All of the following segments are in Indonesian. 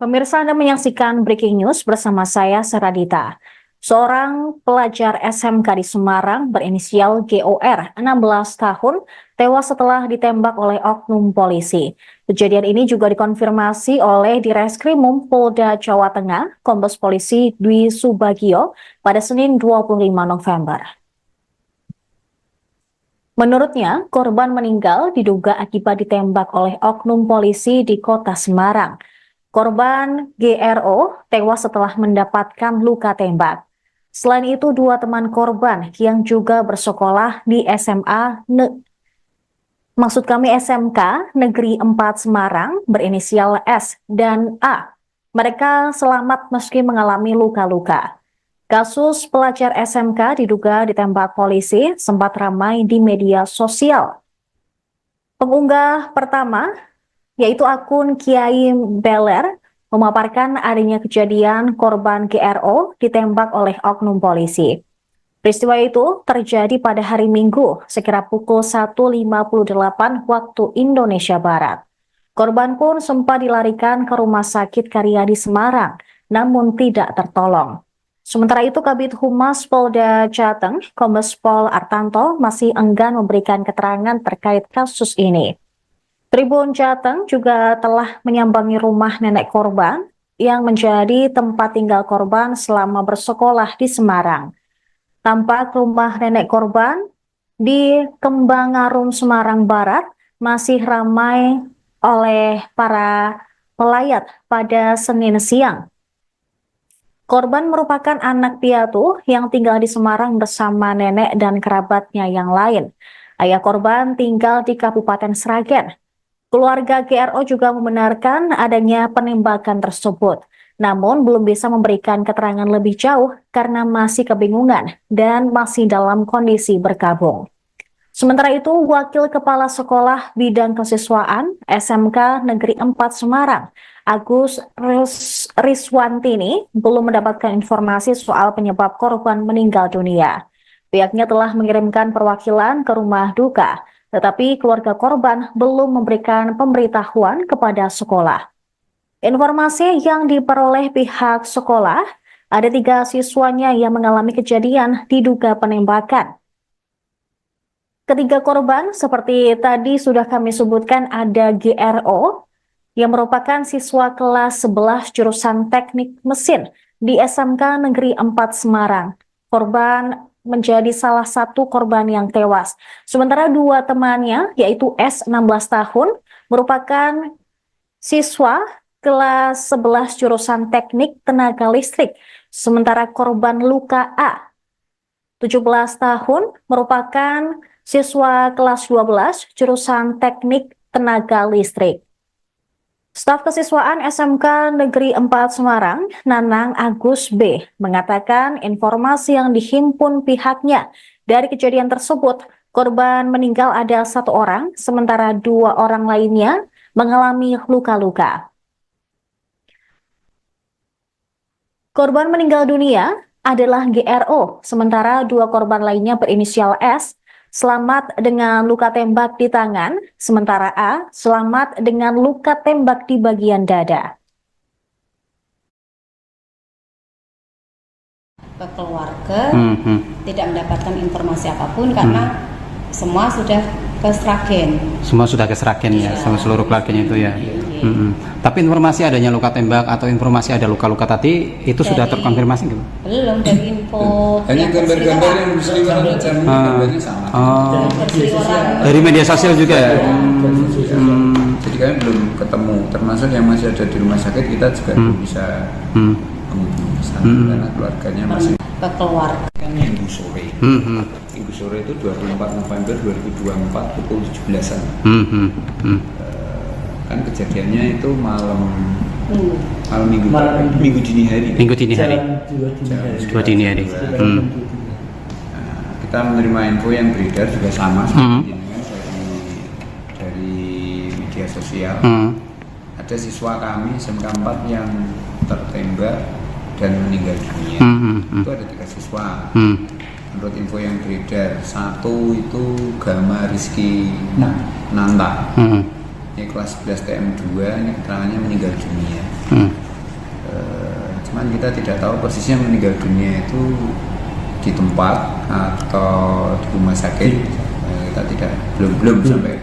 Pemirsa, Anda menyaksikan Breaking News bersama saya, Saradita. Seorang pelajar SMK di Semarang berinisial GOR, 16 tahun, tewas setelah ditembak oleh oknum polisi. Kejadian ini juga dikonfirmasi oleh Direskrimum Polda Jawa Tengah, Kombes Polisi Dwi Subagio, pada Senin 25 November. Menurutnya, korban meninggal diduga akibat ditembak oleh oknum polisi di kota Semarang. Korban GRO tewas setelah mendapatkan luka tembak. Selain itu, dua teman korban yang juga bersekolah di SMK Negeri 4 Semarang berinisial S dan A. Mereka selamat meski mengalami luka-luka. Kasus pelajar SMK diduga ditembak polisi sempat ramai di media sosial. Pengunggah pertama, yaitu akun Kiai Beler, memaparkan adanya kejadian korban GRO ditembak oleh oknum polisi. Peristiwa itu terjadi pada hari Minggu, sekira pukul 1.58 waktu Indonesia Barat. Korban pun sempat dilarikan ke Rumah Sakit Karyadi Semarang, namun tidak tertolong. Sementara itu, Kabid Humas Polda Jateng, Kombes Pol Artanto, masih enggan memberikan keterangan terkait kasus ini. Tribun Jateng juga telah menyambangi rumah nenek korban yang menjadi tempat tinggal korban selama bersekolah di Semarang. Tampak rumah nenek korban di Kembangarum, Semarang Barat masih ramai oleh para pelayat pada Senin siang. Korban merupakan anak piatu yang tinggal di Semarang bersama nenek dan kerabatnya yang lain. Ayah korban tinggal di Kabupaten Sragen. Keluarga GRO juga membenarkan adanya penembakan tersebut, namun belum bisa memberikan keterangan lebih jauh karena masih kebingungan dan masih dalam kondisi berkabung. Sementara itu, Wakil Kepala Sekolah Bidang Kesiswaan SMK Negeri 4 Semarang, Agus Riswantini, belum mendapatkan informasi soal penyebab korban meninggal dunia. Pihaknya telah mengirimkan perwakilan ke rumah duka, tetapi keluarga korban belum memberikan pemberitahuan kepada sekolah. Informasi yang diperoleh pihak sekolah, ada 3 siswanya yang mengalami kejadian diduga penembakan. Ketiga korban seperti tadi sudah kami sebutkan, ada GRO yang merupakan siswa kelas 11 jurusan teknik mesin di SMK Negeri 4 Semarang. Korban menjadi salah satu korban yang tewas. Sementara dua temannya, yaitu S 16 tahun, merupakan siswa kelas 11 jurusan teknik tenaga listrik. Sementara korban luka A, 17 tahun, merupakan siswa kelas 12 jurusan teknik tenaga listrik. Staf Kesiswaan SMK Negeri 4 Semarang, Nanang Agus B, mengatakan informasi yang dihimpun pihaknya dari kejadian tersebut, korban meninggal ada 1 orang, sementara 2 orang lainnya mengalami luka-luka. Korban meninggal dunia adalah GRO, sementara 2 korban lainnya berinisial S, selamat dengan luka tembak di tangan, sementara A selamat dengan luka tembak di bagian dada. Ke keluarga tidak mendapatkan informasi apapun karena semua sudah ke Sragen. Semua sudah ke Sragen ya, sama seluruh keluarganya itu ya. Tapi informasi adanya luka tembak atau informasi ada luka-luka tadi itu sudah terkonfirmasi gitu? Belum, dari info hanya gambar-gambar yang berseliweran aja, gambarnya sama. Dari media sosial juga ya. Jadi kami belum ketemu, termasuk yang masih ada di rumah sakit kita juga belum bisa karena keluarganya masih ke keluarga. kan Minggu sore. Minggu sore itu 24 November 2024 pukul 17-an. Kan kejadiannya itu malam minggu dini hari. Minggu dini hari. Dua dini hari. Kita menerima info yang beredar juga sama seperti ini kan dari media sosial. Ada siswa kami SMK 4 yang tertembak dan meninggal dunia. Itu ada 3 siswa. Menurut info yang beredar, 1 itu Gama Rizky Nanta. Ini kelas 11 TM2, ini keterangannya meninggal dunia. Cuman kita tidak tahu persisnya meninggal dunia itu di tempat atau di rumah sakit. Kita tidak belum sampai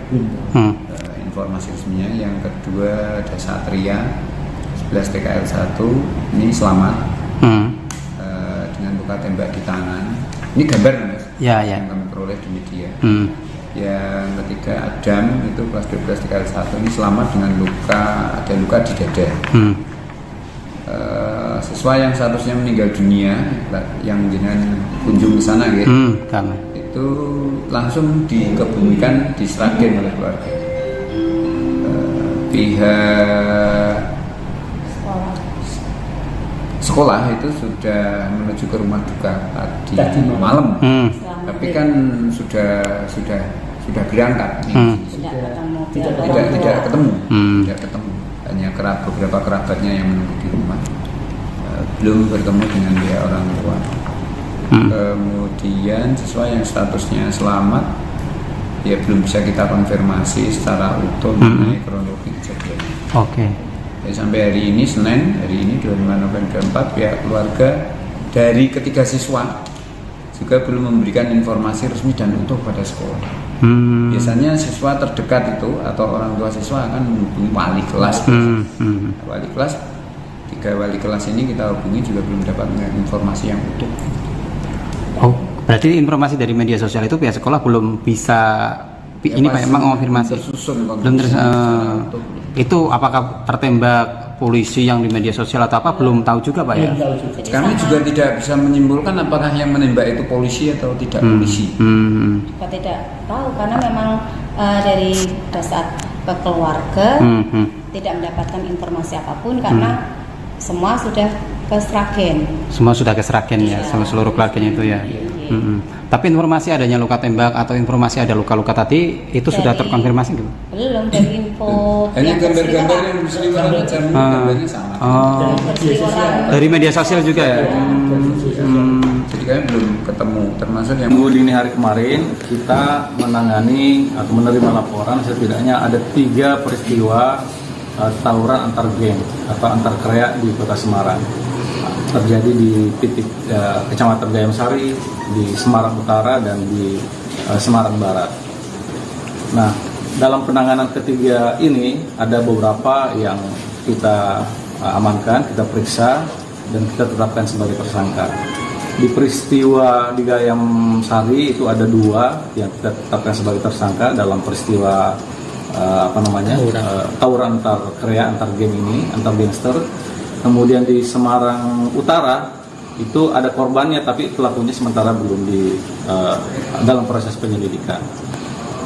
informasi resminya. Yang kedua ada Satria 11 TKL 1 ini selamat dengan luka tembak di tangan. Ini gambar Mas yang kami peroleh di media. Yang ketiga Adam itu kelas 12 TKL 1 ini selamat dengan ada luka di dada. Siswa yang seharusnya meninggal dunia yang jenengan kunjung ke sana gitu, itu langsung dikebumikan di Sragen oleh keluarga. Pihak sekolah itu sudah menuju ke rumah duka tadi malam. Tapi kan sudah berangkat. Tidak ketemu. Hanya beberapa kerabatnya yang menunggu di rumah. Belum bertemu dengan pihak orang tua. Kemudian siswa yang statusnya selamat, ya belum bisa kita konfirmasi secara utuh mengenai kronologi kejadian. Ya, sampai hari ini Senin, hari ini 25 November 24, pihak keluarga dari ketiga siswa juga belum memberikan informasi resmi dan utuh pada sekolah. Biasanya siswa terdekat itu atau orang tua siswa akan menghubungi wali kelas. Wali kelas, 3 wali kelas ini kita hubungi juga belum dapat informasi yang utuh. Oh, berarti informasi dari media sosial itu pihak sekolah belum bisa ini Pak mengonfirmasi. Belum itu apakah tertembak polisi yang di media sosial atau apa belum tahu juga Pak ya? Kami juga tidak bisa menyimpulkan apakah yang menembak itu polisi atau tidak polisi. Kita tidak tahu karena memang dari saat ke keluarga tidak mendapatkan informasi apapun karena semua sudah ke Sragen. Semua sudah ke Sragen ya, sama seluruh keluarganya itu ya. Tapi informasi adanya luka tembak atau informasi ada luka-luka tadi itu sudah terkonfirmasi gitu? Belum, dari info hanya gambar-gambar yang berseliweran aja, gambarnya sama. Dari media sosial juga ya? Jadi kami belum ketemu, termasuk yang dini hari kemarin kita menangani atau menerima laporan setidaknya ada 3 peristiwa tawuran antar geng atau antar krea di Kota Semarang. Terjadi di titik Kecamatan Gayam Sari, di Semarang Utara dan di Semarang Barat. Nah, dalam penanganan ketiga ini ada beberapa yang kita amankan, kita periksa dan kita tetapkan sebagai tersangka. Di peristiwa di Gayam Sari itu ada 2 yang kita tetapkan sebagai tersangka dalam peristiwa tawuran antar krea, antar geng ini, antar gangster. Kemudian di Semarang Utara itu ada korbannya tapi pelakunya sementara belum dalam proses penyelidikan.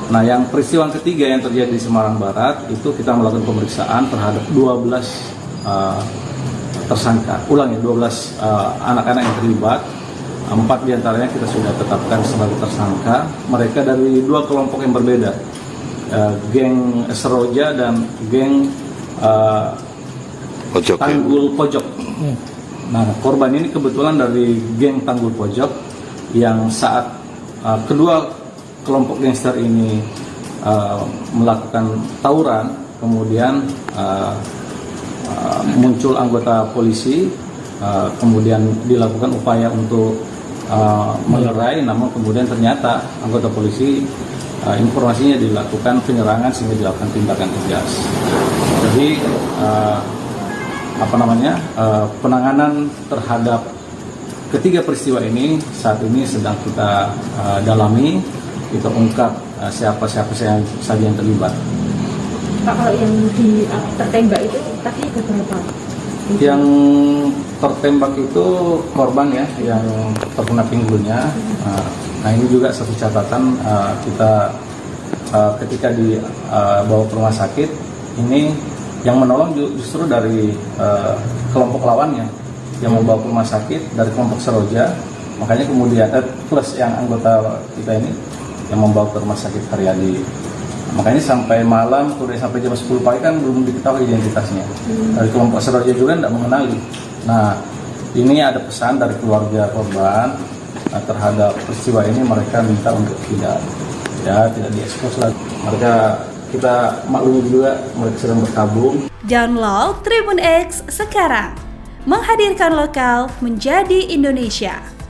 Nah, yang peristiwa ketiga yang terjadi di Semarang Barat itu kita melakukan pemeriksaan terhadap 12 tersangka. 12 anak-anak yang terlibat. 4 diantaranya kita sudah tetapkan sebagai tersangka. Mereka dari 2 kelompok yang berbeda, geng Seroja dan geng Tanggul Pojok. Nah, korban ini kebetulan dari geng Tanggul Pojok yang saat kedua kelompok gangster ini melakukan tawuran, kemudian muncul anggota polisi, kemudian dilakukan upaya untuk melerai, namun kemudian ternyata anggota polisi informasinya dilakukan penyerangan sehingga dilakukan tindakan tegas. Jadi penanganan terhadap ketiga peristiwa ini saat ini sedang kita dalami, kita ungkap siapa saja yang terlibat. Pak, kalau yang tertembak itu tadi berapa? Yang tertembak itu korban ya, yang terkena pinggulnya. Nah, ini juga satu catatan kita ketika dibawa ke rumah sakit ini. Yang menolong justru dari kelompok lawannya yang membawa ke rumah sakit dari kelompok Seroja, makanya kemudian plus yang anggota kita ini yang membawa ke rumah sakit Haryadi. Makanya sampai malam, kemudian sampai jam 10 pagi kan belum diketahui identitasnya. Dari kelompok Seroja juga tidak mengenali. Nah, ini ada pesan dari keluarga korban terhadap peristiwa ini, mereka minta untuk tidak diekspos lagi. Kita maklumi juga mereka sedang berkabung. Download Tribun X sekarang, menghadirkan lokal menjadi Indonesia.